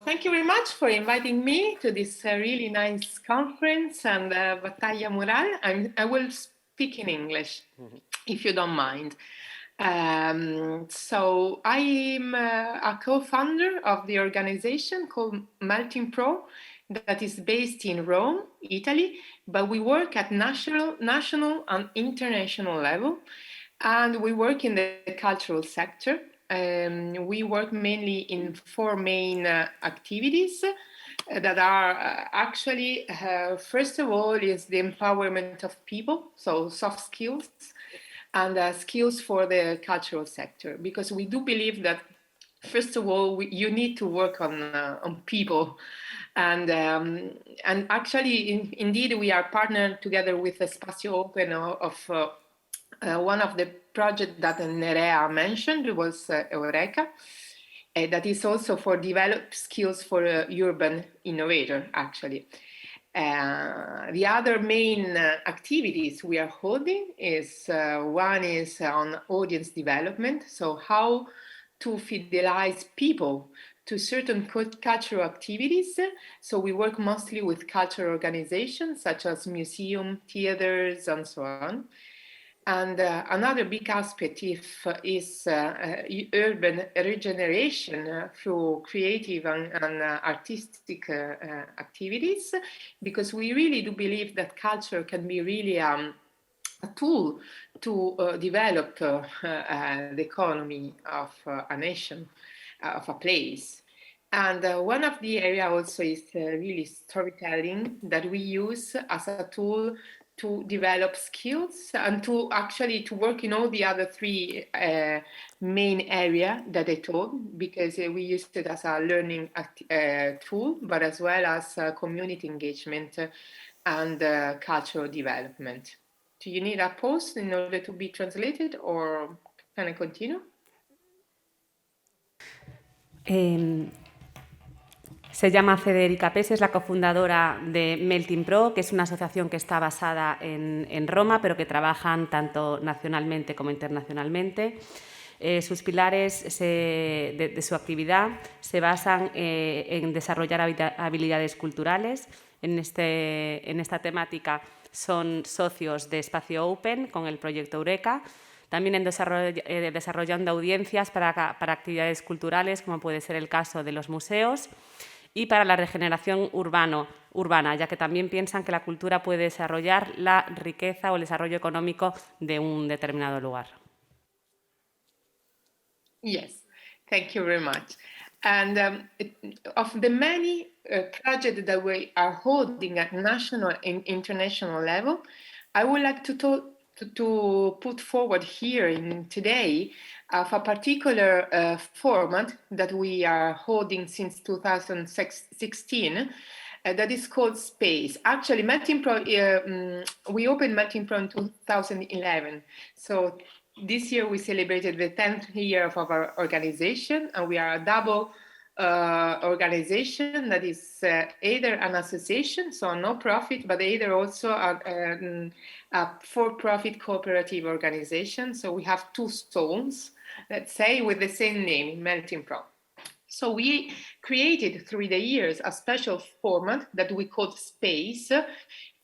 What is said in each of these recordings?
thank you very much for inviting me to this really nice conference and Battaglia Mural. I will speak in English, if you don't mind. So I'm a co-founder of the organization called Melting Pro that is based in Rome, Italy, but we work at national and international level, and we work in the cultural sector. We work mainly in four main activities that are actually, first of all, is the empowerment of people, so soft skills, and skills for the cultural sector, because we do believe that, first of all, you need to work on people. And actually, indeed, we are partnered together with Spazio Open of one of the projects that Nerea mentioned was Eureka, that is also for develop skills for urban innovator, actually. The other main activities we are holding is one is on audience development, so how to fidelize people to certain cultural activities. So we work mostly with cultural organizations such as museums, theaters, and so on. And another big aspect is urban regeneration through creative and artistic activities, because we really do believe that culture can be really a tool to develop the economy of a nation, of a place. And one of the areas also is really storytelling that we use as a tool to develop skills and to actually to work in all the other three main areas that I told, because we use it as a learning tool, but as well as community engagement and cultural development. Do you need a pause in order to be translated, or can I continue? Se llama Federica Pesce, es la cofundadora de Melting Pro, que es una asociación que está basada en Roma, pero que trabajan tanto nacionalmente como internacionalmente. Sus pilares de su actividad se basan en desarrollar habilidades culturales. En esta temática son socios de Spazio Open con el proyecto Eureka. También desarrollando audiencias para actividades culturales, como puede ser el caso de los museos, y para la regeneración urbana, ya que también piensan que la cultura puede desarrollar la riqueza o el desarrollo económico de un determinado lugar. Yes, thank you very much. And of the many projects that we are holding at national and international level, I would like to put forward here today of a particular format that we are holding since 2016 that is called Space. Actually, Melting Pro, we opened Melting Pro in 2011. So this year we celebrated the 10th year of our organization, and we are a double organization that is either an association, so no profit, but either also a for-profit cooperative organization. So we have two zones, let's say, with the same name, Melting Pro. So we created through the years a special format that we called Space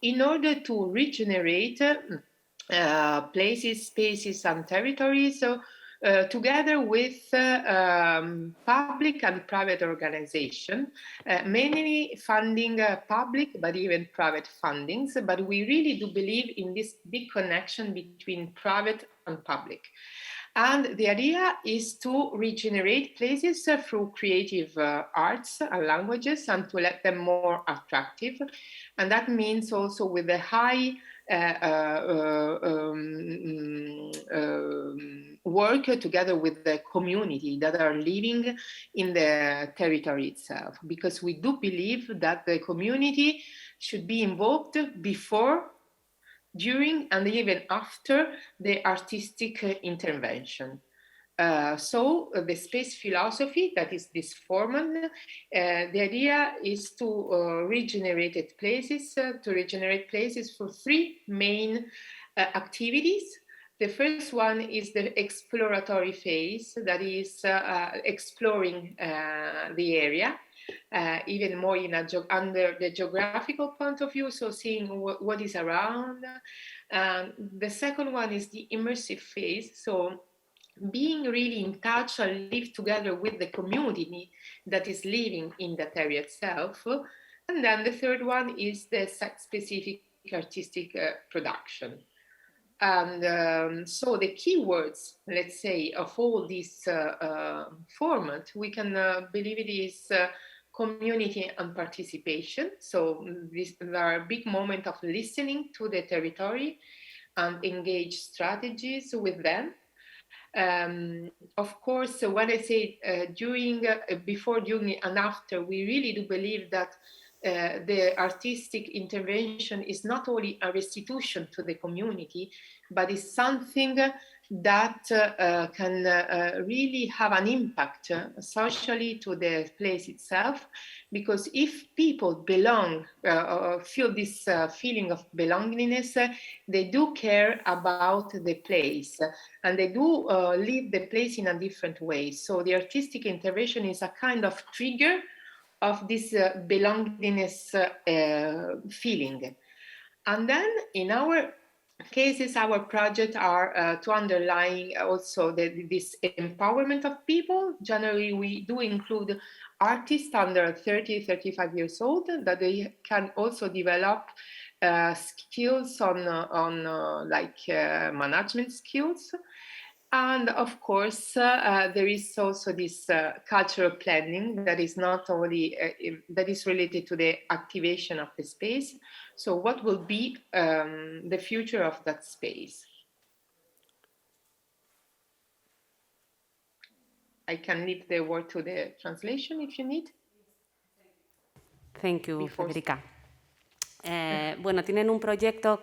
in order to regenerate places, spaces, and territories. So together with public and private organizations, mainly funding public, but even private fundings. But we really do believe in this big connection between private and public. And the idea is to regenerate places through creative arts and languages and to let them more attractive. And that means also with a high work together with the community that are living in the territory itself, because we do believe that the community should be involved before, during, and even after the artistic intervention. So the space philosophy, that is this format, the idea is to regenerate places for three main activities. The first one is the exploratory phase, that is exploring the area. even more under the geographical point of view, so seeing what is around. The second one is the immersive phase, so being really in touch and live together with the community that is living in that area itself. And then the third one is the site-specific artistic production. And so the keywords, let's say, of all this format, we can believe it is community and participation. So there are a big moment of listening to the territory and engage strategies with them. Of course, when I say before, during, and after, we really do believe that the artistic intervention is not only a restitution to the community, but is something that can really have an impact socially to the place itself. Because if people belong, feel this feeling of belongingness, they do care about the place, and they do live the place in a different way. So the artistic intervention is a kind of trigger of this belongingness feeling. And then in our cases, our projects are to underline also this empowerment of people. Generally, we do include artists under 30, 35 years old, that they can also develop skills on management skills. And of course, there is also this cultural planning that is not only that is related to the activation of the space. So, what will be the future of that space? I can leave the word to the translation if you need. Thank you, Federica. Bueno, tienen un proyecto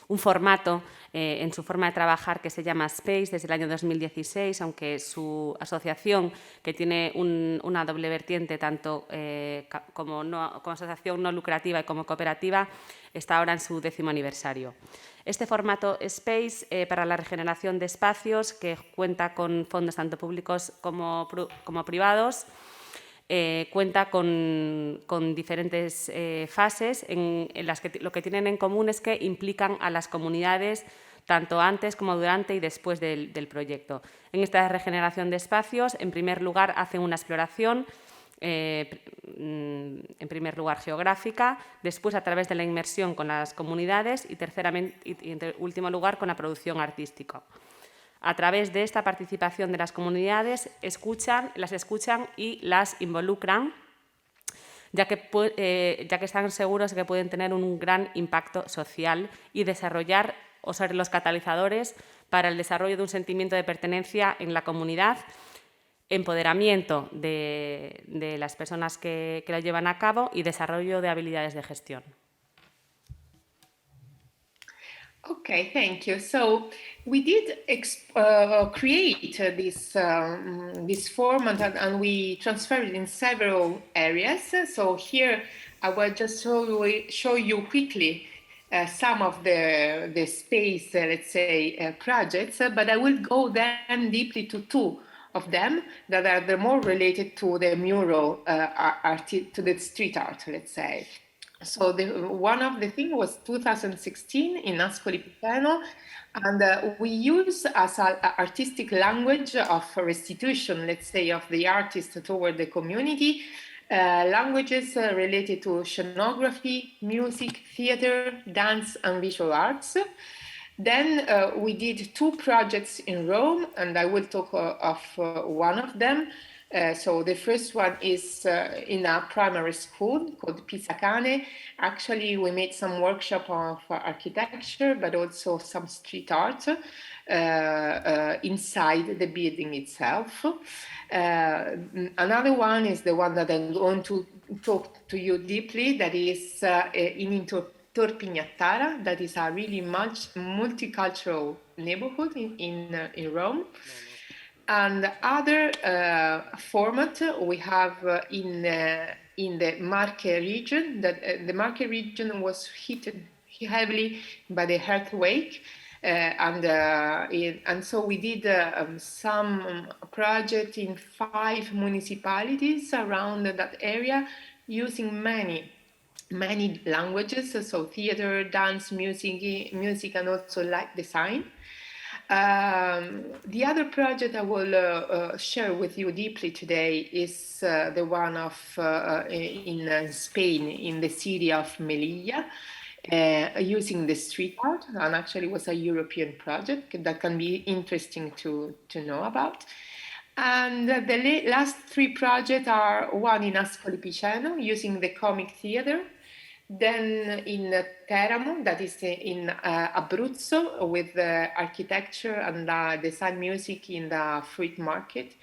un formato en su forma de trabajar que se llama Space desde el año 2016, aunque su asociación, que tiene una doble vertiente, tanto como asociación no lucrativa y como cooperativa, está ahora en su 10º aniversario. Este formato Space para la regeneración de espacios, que cuenta con fondos tanto públicos como privados, cuenta con diferentes fases en las que lo que tienen en común es que implican a las comunidades tanto antes como durante y después del proyecto. En esta regeneración de espacios, en primer lugar, hacen una exploración, en primer lugar geográfica, después a través de la inmersión con las comunidades y en último lugar con la producción artística. A través de esta participación de las comunidades, las escuchan y las involucran, ya que están seguros de que pueden tener un gran impacto social y desarrollar o ser los catalizadores para el desarrollo de un sentimiento de pertenencia en la comunidad, empoderamiento de las personas que lo llevan a cabo y desarrollo de habilidades de gestión. Okay, thank you. So we did create this format and we transferred it in several areas. So here I will just show you quickly some of the space, let's say, projects, but I will go then deeply to two of them that are the more related to the mural art, to the street art, let's say. So one of the things was 2016 in Ascoli Piceno, and we use as an artistic language of restitution, let's say, of the artist toward the community, languages related to scenography, music, theater, dance, and visual arts. Then we did two projects in Rome, and I will talk of one of them. So the first one is in a primary school called Pisacane. Actually, we made some workshop of architecture, but also some street art inside the building itself. Another one is the one that I'm going to talk to you deeply, that is in Tor Pignattara, that is a really multicultural neighborhood in Rome. And other format we have in the Marche region, that the Marche region was hit heavily by the earthquake, And so we did some project in 5 municipalities around that area using many languages, so theater, dance, music, and also light design. The other project I will share with you deeply today is the one in Spain, in the city of Melilla, using the street art, and actually was a European project that can be interesting to know about. And the last 3 projects are one in Ascoli Piceno, using the comic theater, then in Teramo, that is in Abruzzo, with architecture and design music in the fruit market.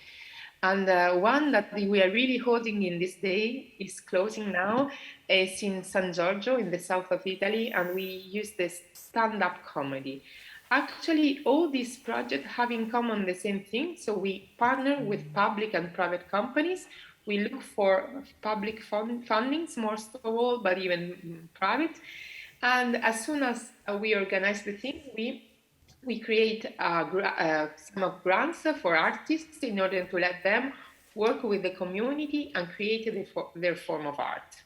And one that we are really holding in this day is closing now, is in San Giorgio in the south of Italy, and we use the stand-up comedy. Actually, all these projects have in common the same thing. So we partner with public and private companies. We look for public fundings most of all, but even private. And as soon as we organize the thing, we create some grants for artists in order to let them work with the community and create their form of art.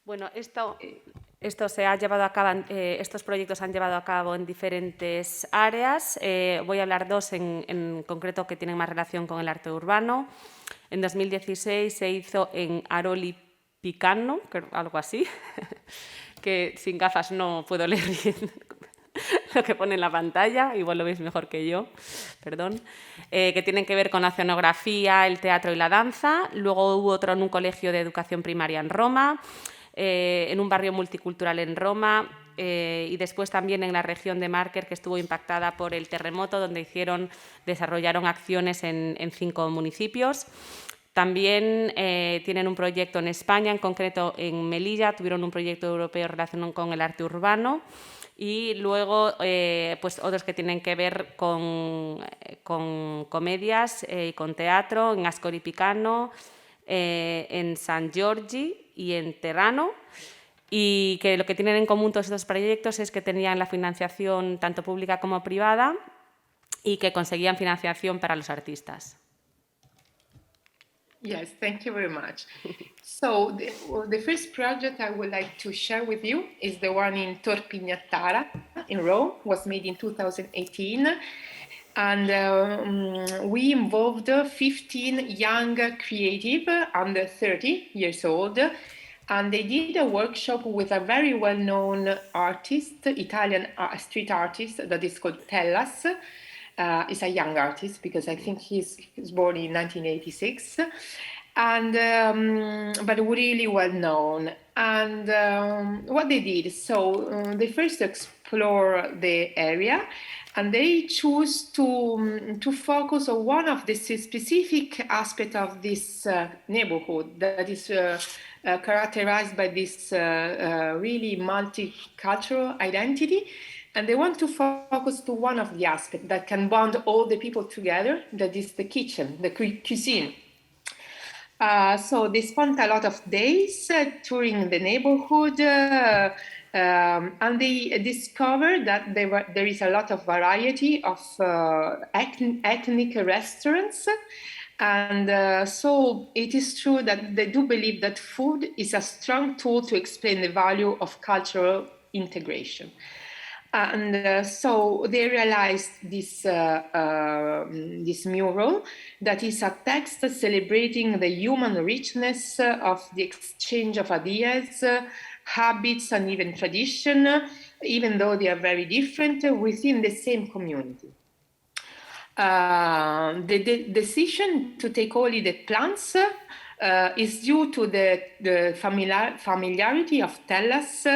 Bueno, esto se ha llevado a cabo, estos proyectos se han llevado a cabo en diferentes áreas. Voy a hablar 2 en concreto que tienen más relación con el arte urbano. En 2016 se hizo en Aroli Picano, algo así, que sin gafas no puedo leer bien lo que pone en la pantalla, igual lo veis mejor que yo, perdón, que tienen que ver con la escenografía, el teatro y la danza. Luego hubo otro en un colegio de educación primaria en Roma, en un barrio multicultural en Roma, y después también en la región de Marker, que estuvo impactada por el terremoto, donde desarrollaron acciones en 5 municipios. También tienen un proyecto en España, en concreto en Melilla, tuvieron un proyecto europeo relacionado con el arte urbano, y luego pues otros que tienen que ver con comedias y con teatro en Ascoli Piceno, en San Giorgi y en Teramo, y que lo que tienen en común todos estos proyectos es que tenían la financiación tanto pública como privada y que conseguían financiación para los artistas. Yes, thank you very much. So the first project I would like to share with you is the one in Tor Pignatara in Rome, was made in 2018. And we involved 15 young creative under 30 years old, and they did a workshop with a very well-known artist, Italian street artist, that is called Tellas. He's a young artist because I think he's born in 1986, and but really well known. And what they did, so they first explore the area, and they choose to focus on one of the specific aspects of this neighborhood that is characterized by this really multicultural identity. And they want to focus to one of the aspects that can bond all the people together, that is the kitchen, the cuisine. So they spent a lot of days touring the neighborhood, and they discovered that there is a lot of variety of ethnic restaurants. And so it is true that they do believe that food is a strong tool to explain the value of cultural integration. And so they realized this mural that is a text celebrating the human richness of the exchange of ideas, habits, and even tradition, even though they are very different within the same community. The decision to take only the plants is due to the familiarity of Tellas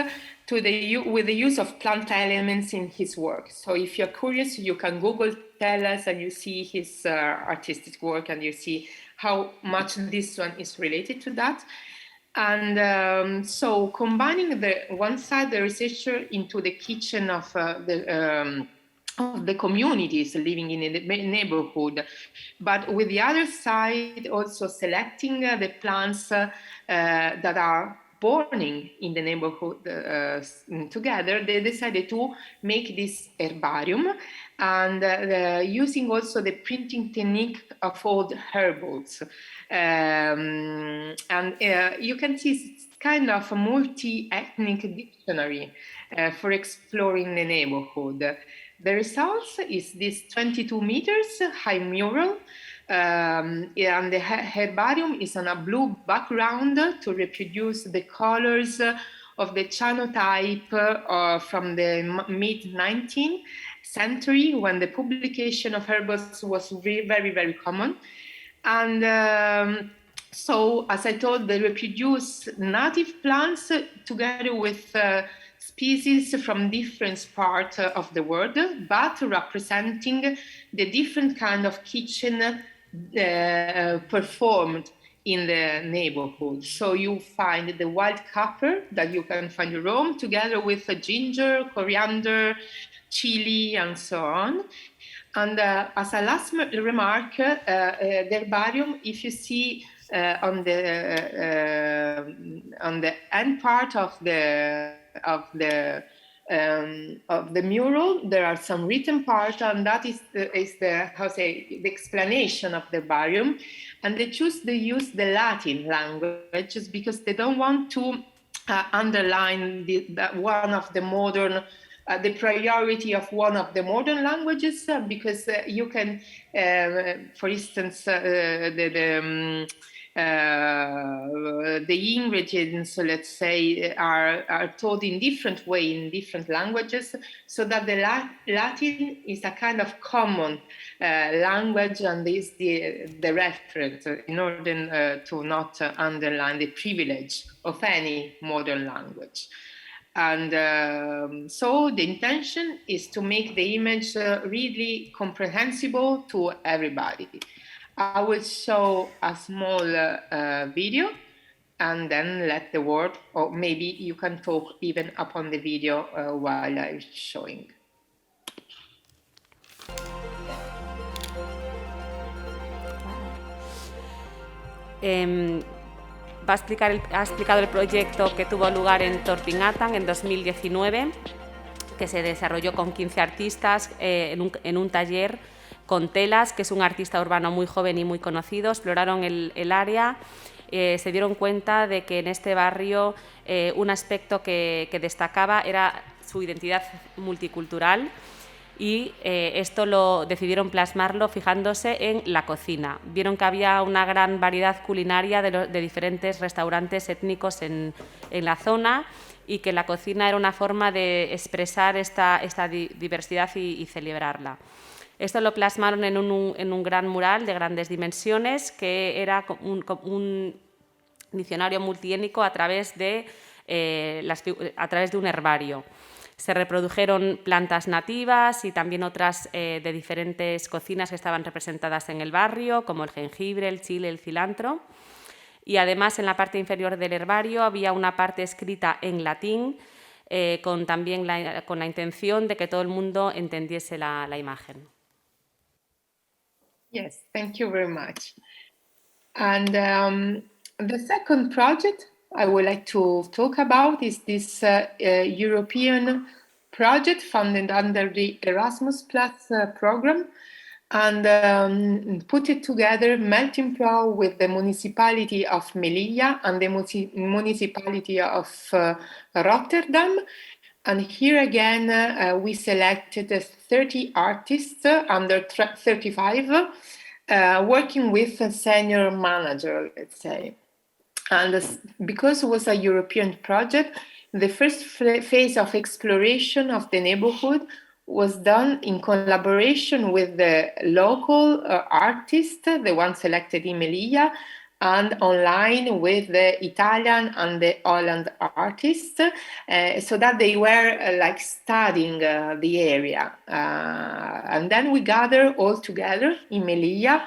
with the use of plant elements in his work. So if you're curious, you can Google Tellas and you see his artistic work, and you see how much this one is related to that. And so combining one side, the researcher into the kitchen of the communities living in the neighborhood, but with the other side also selecting the plants that are born in the neighborhood together, they decided to make this herbarium, and using also the printing technique of old herbals. You can see it's kind of a multi-ethnic dictionary for exploring the neighborhood. The result is this 22 meters high mural, and the herbarium is on a blue background to reproduce the colors of the cyanotype from the mid-19th century, when the publication of herbals was very, very common. And so, as I told, they reproduce native plants together with species from different parts of the world, but representing the different kind of kitchen performed in the neighborhood. So you find the wild pepper that you can find in Rome, together with ginger, coriander, chili, and so on. And as a last remark, the herbarium, if you see on the end part of the mural, there are some written part, and that is the explanation of the herbarium. And they use the Latin language just because they don't want to underline one of the modern. The priority of one of the modern languages, because you can, for instance, the ingredients, let's say, are told in different way in different languages, so that the Latin is a kind of common language, and is the reference in order to not underline the privilege of any modern language. And so the intention is to make the image really comprehensible to everybody. I will show a small video and then let the word, or maybe you can talk even upon the video while I'm showing. Ha explicado el proyecto que tuvo lugar en Torpingatan en 2019, que se desarrolló con 15 artistas en un taller con Telas, que es un artista urbano muy joven y muy conocido. Exploraron el área, se dieron cuenta de que en este barrio un aspecto que destacaba era su identidad multicultural, y esto lo decidieron plasmarlo fijándose en la cocina. Vieron que había una gran variedad culinaria de diferentes restaurantes étnicos en la zona, y que la cocina era una forma de expresar esta diversidad y celebrarla. Esto lo plasmaron en un gran mural de grandes dimensiones, que era un diccionario multiétnico a través de un herbario. Se reprodujeron plantas nativas y también otras de diferentes cocinas que estaban representadas en el barrio, como el jengibre, el chile, el cilantro. Y además, en la parte inferior del herbario había una parte escrita en latín, con la intención de que todo el mundo entendiese la imagen. Yes, thank you very much. And the second project I would like to talk about is this European project funded under the Erasmus Plus program, and put it together Melting Pro with the municipality of Melilla and the municipality of Rotterdam. And here again, we selected 30 artists under 35, working with a senior manager, let's say. And because it was a European project, the first phase of exploration of the neighborhood was done in collaboration with the local artists, the ones selected in Melilla, and online with the Italian and the Holland artists, so that they were like studying the area. And then we gathered all together in Melilla,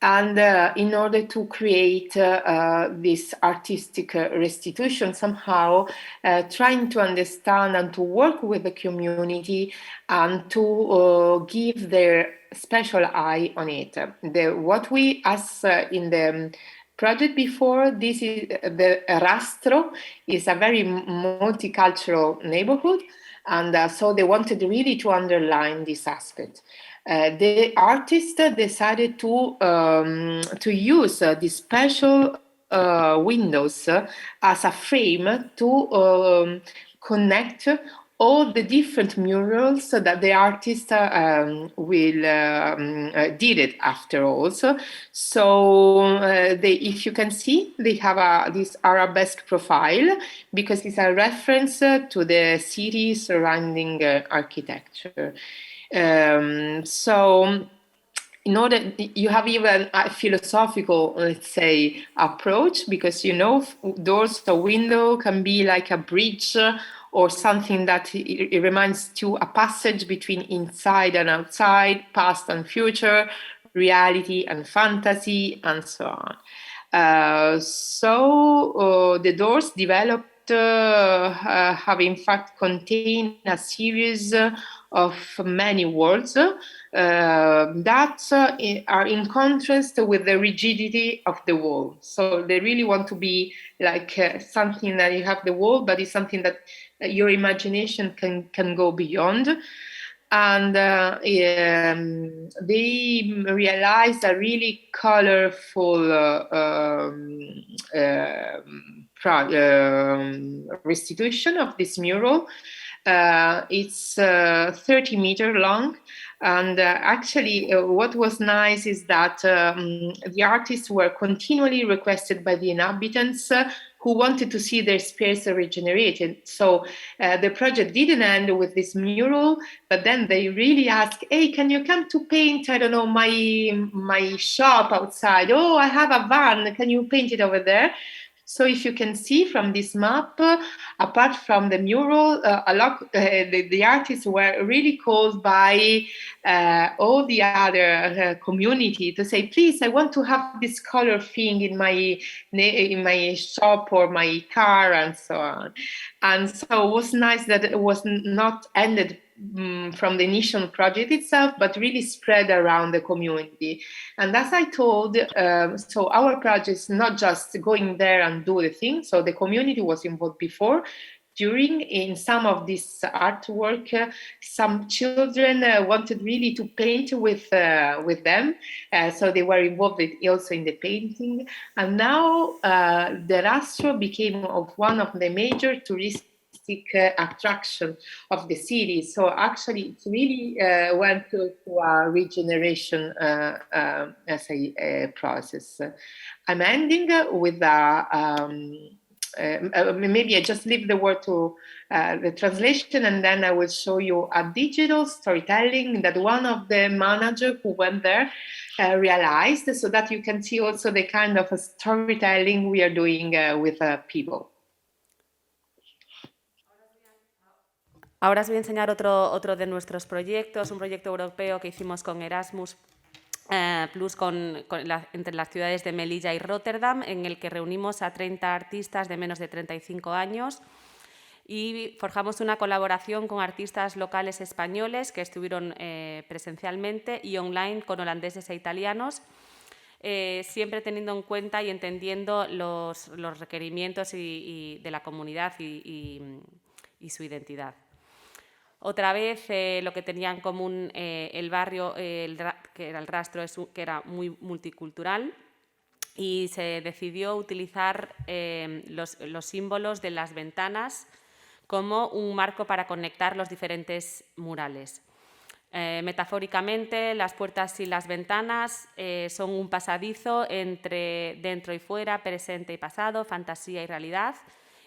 and in order to create this artistic restitution, somehow trying to understand and to work with the community and to give their special eye on it. What we, as in the project before. This is the Rastro, is a very multicultural neighborhood, and so they wanted really to underline this aspect. The artist decided to use these special windows as a frame to connect all the different murals that the artist did it after also. So if you can see, they have this arabesque profile because it's a reference to the city surrounding architecture. So in order, you have even a philosophical, let's say, approach, because doors or window can be like a bridge or something that it reminds you a passage between inside and outside, past and future, reality and fantasy, and so on. So the doors developed have in fact contained a series of many words that are in contrast with the rigidity of the wall. So they really want to be like something that you have the wall, but it's something that your imagination can go beyond. And they realized a really colorful restitution of this mural. It's 30 meters long. And actually, what was nice is that the artists were continually requested by the inhabitants who wanted to see their space regenerated. So the project didn't end with this mural, but then they really asked, hey, can you come to paint, I don't know, my shop outside? Oh, I have a van, can you paint it over there? So if you can see from this map, apart from the mural, the artists were really called by all the other community to say, please, I want to have this color thing in my shop or my car, and so on. And so it was nice that it was not ended from the initial project itself, but really spread around the community. And as I told, so our project is not just going there and do the thing. So the community was involved before. In some of this artwork, some children wanted really to paint with them. So they were involved also in the painting. And now the Rastro became one of the major touristic attraction of the city. So actually it really went to a regeneration as a process. I'm ending with maybe I just leave the word to the translation, and then I will show you a digital storytelling that one of the managers who went there realized, so that you can see also the kind of storytelling we are doing with people. Ahora os voy a enseñar otro de nuestros proyectos, un proyecto europeo que hicimos con Erasmus Plus entre las ciudades de Melilla y Rotterdam, en el que reunimos a 30 artistas de menos de 35 años y forjamos una colaboración con artistas locales españoles que estuvieron presencialmente y online con holandeses e italianos, siempre teniendo en cuenta y entendiendo los requerimientos de la comunidad y su identidad. Otra vez, lo que tenía en común el barrio, que era el Rastro, que era muy multicultural, y se decidió utilizar los símbolos de las ventanas como un marco para conectar los diferentes murales. Metafóricamente, las puertas y las ventanas son un pasadizo entre dentro y fuera, presente y pasado, fantasía y realidad,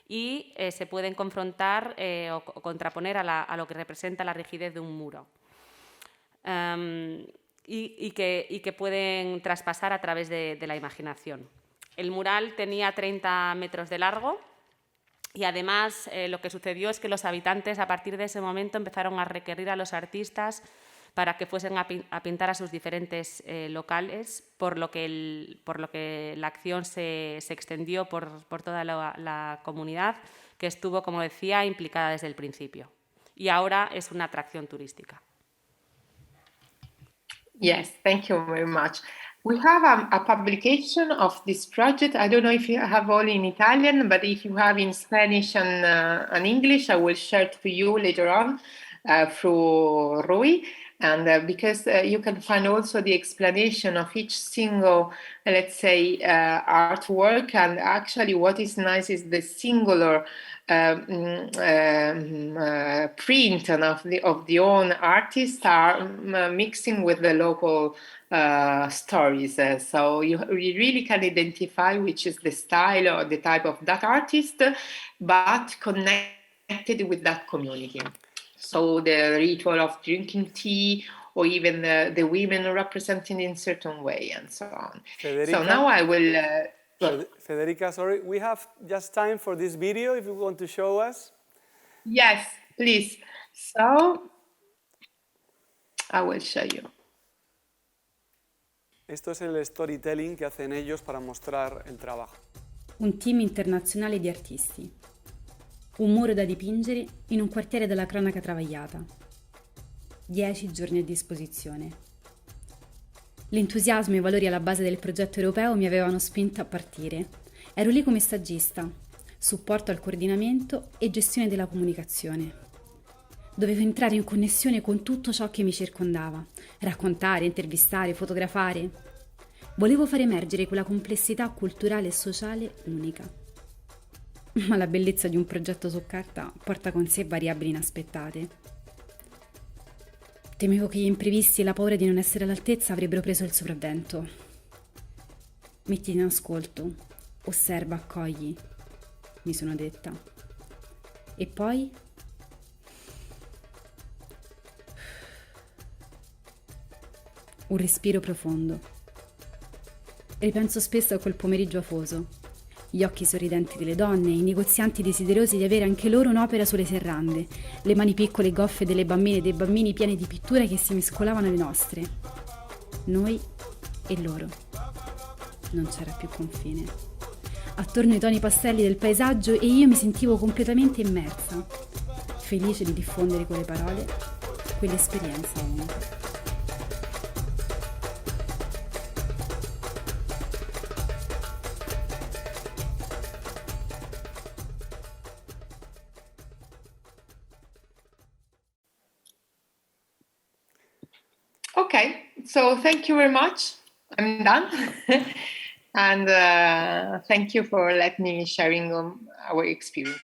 y se pueden confrontar o contraponer a lo que representa la rigidez de un muro, y que pueden traspasar a través de la imaginación. El mural tenía 30 metros de largo y además lo que sucedió es que los habitantes a partir de ese momento empezaron a requerir a los artistas para que fuesen a pintar a sus diferentes locales, por lo que la acción se extendió por toda la comunidad, que estuvo, como decía, implicada desde el principio. Y ahora es una atracción turística. Yes, thank you very much. We have a publication of this project. I don't know if you have all in Italian, but if you have in Spanish and English, I will share to you later on through Rui. And because you can find also the explanation of each single, let's say, artwork. And actually what is nice is the singular print of the own artists are mixing with the local stories. So you really can identify which is the style or the type of that artist, but connected with that community. So the ritual of drinking tea, or even the women represented in a certain way, and so on. Federica, so now I will... Federica, sorry, we have just time for this video, if you want to show us. Yes, please. So I will show you. Esto es el storytelling que hacen ellos para mostrar el trabajo. Un team internazionale di artisti. Un muro da dipingere in un quartiere della cronaca travagliata. 10 giorni a disposizione. L'entusiasmo e i valori alla base del progetto europeo mi avevano spinto a partire. Ero lì come stagista, supporto al coordinamento e gestione della comunicazione. Dovevo entrare in connessione con tutto ciò che mi circondava, raccontare, intervistare, fotografare. Volevo far emergere quella complessità culturale e sociale unica. Ma la bellezza di un progetto su carta porta con sé variabili inaspettate. Temevo che gli imprevisti e la paura di non essere all'altezza avrebbero preso il sopravvento. Mettiti in ascolto, osserva, accogli, mi sono detta. E poi? Un respiro profondo. Ripenso spesso a quel pomeriggio afoso. Gli occhi sorridenti delle donne, i negozianti desiderosi di avere anche loro un'opera sulle serrande, le mani piccole e goffe delle bambine e dei bambini pieni di pitture che si mescolavano alle nostre. Noi e loro. Non c'era più confine. Attorno ai toni pastelli del paesaggio e io mi sentivo completamente immersa, felice di diffondere con le parole quell'esperienza unica. Okay, so thank you very much. I'm done. And thank you for letting me sharing our experience.